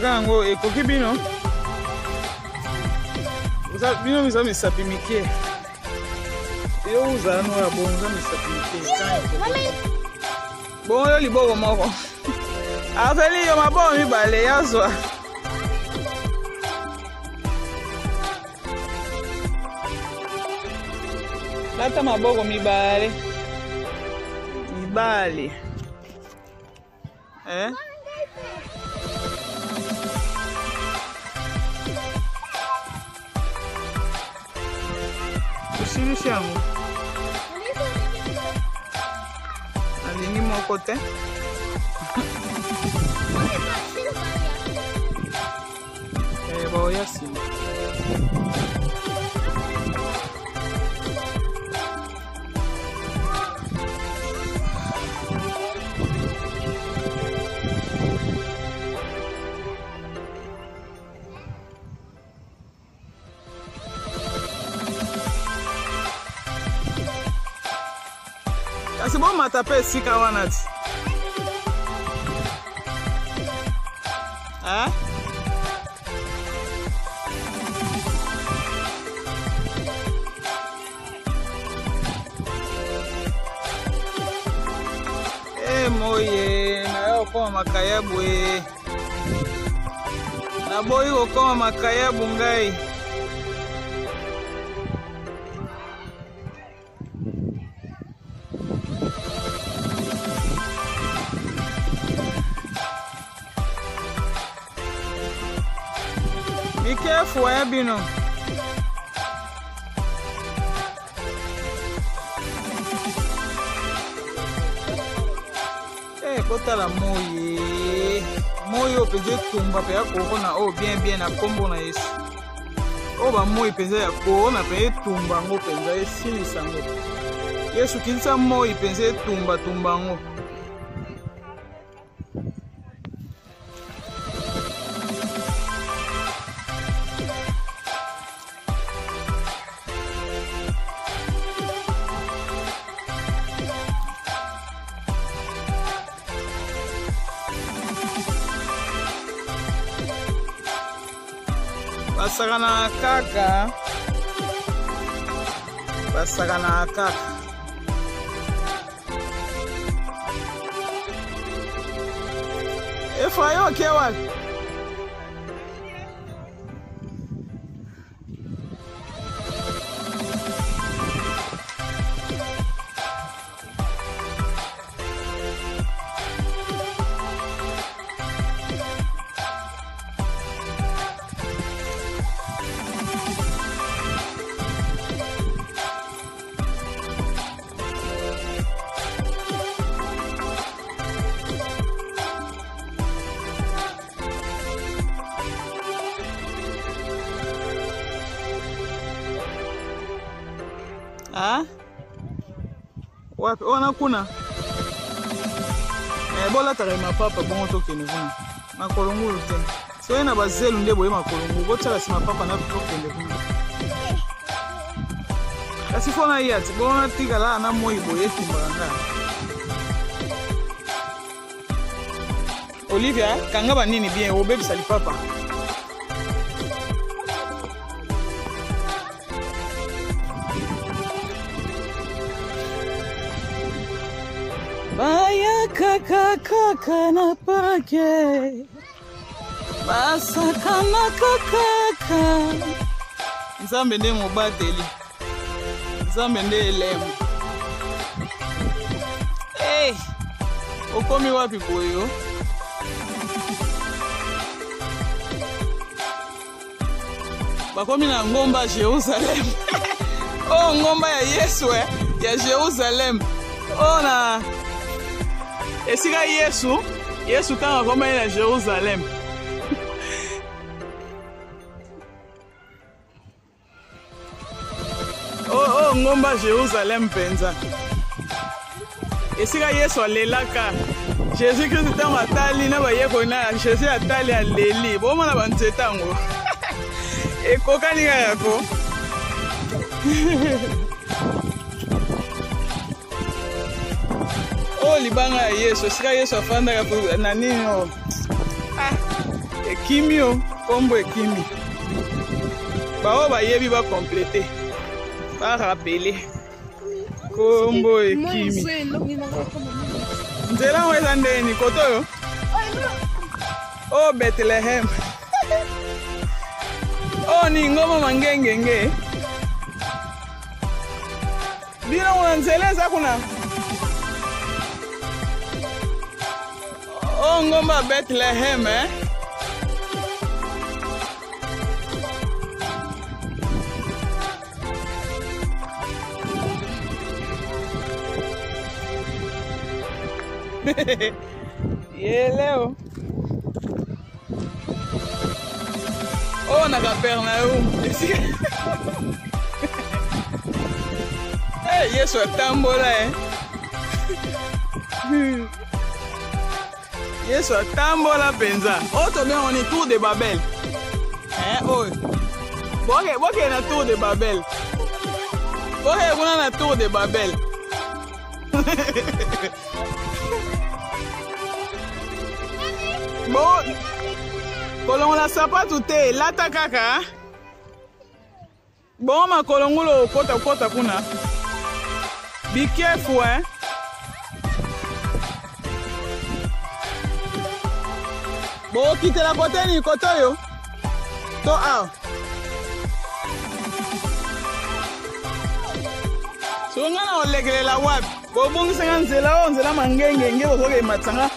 kango ekoki bino. Bino miza misapi mike. Yo uza no ya bonza misapi mike. Bon yo liboko moko. Afeli yo mabon mibale yazwa. Lata maboko mibale. Mibale. Usilishi yangu. Alini moko te. Boya sim. Kasi bo matape sika wanati. Moye na yo koma makayabu na boyi okoma makayabu ngai be careful bino. Kota la moyo peze tumba pe ya corona bien na kombo na Yesu. Ba moyo peze ya corona pe tumba ngo peze esilisa ngo. Yesu kinsa moyo peze tumba ngo. Basagana kaka. Efayo kewa. Wapi ona kuna bola tare mapapa bongo tokene kuna makolongulu te so na bazelu nde boye makolongu botala si mapapa na tokende kuna kasi fona yati bona tigala na moyi boye timbanga. Olivia kanga banini bien obebisa lipapa. Baya kaka na pake basakana kaka Nzambe nde mobateli Nzambe nde elemu. Okomi wapi boyo? Bakomi na ngomba Jerusalem. Ngomba ya Yesu ya Jerusalem. Na esika Yesu kanga koma na Jerusalem. Ngomba Jerusalem penza. Esika Yesu alelaka. Jésus Christ tanga atali na bayeko na Jésus atali aleli. Boma na banzetango. Ekokani yako. Libanga ya Yesu, sika Yesu afanda na nini Kimio, combo Kimi. Bah, bah, yebi va compléter. Va rappeler. Combo Kimi. Nzela weza ndeni kotoyo. Oh Bethlehem. Oh ni ngoma mangengenge. Bina unanzeleza kuna. Oh ngoma Bethlehem eh. Leo. Oh, na Capernaum. Hey, Yesu atambola eh. Yesu atambola penza. Oh, to bien on est tour de Babel. Eh, oh. Boke na tour de Babel. Boke kuna na tour de Babel. Bon, kolongo la sapatu te lata kaka. Bon ma kolongo lo kota kuna. Be careful eh. Bon kite la kote ni koto yo. To a. So ngana olegele la wapi. Bo bungi sanga nzela mangenge ngebo soke matsanga.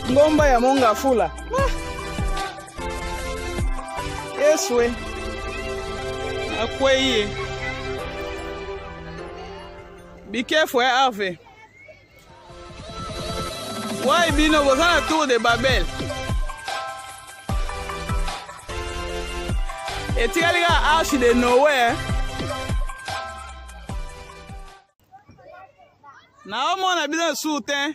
Ngomba ya monga fula. Yeswe. Akweye. Be careful, Harvey. Why bino was on a tour de Babel? It's actually nowhere. Now I'm on a business suit, eh?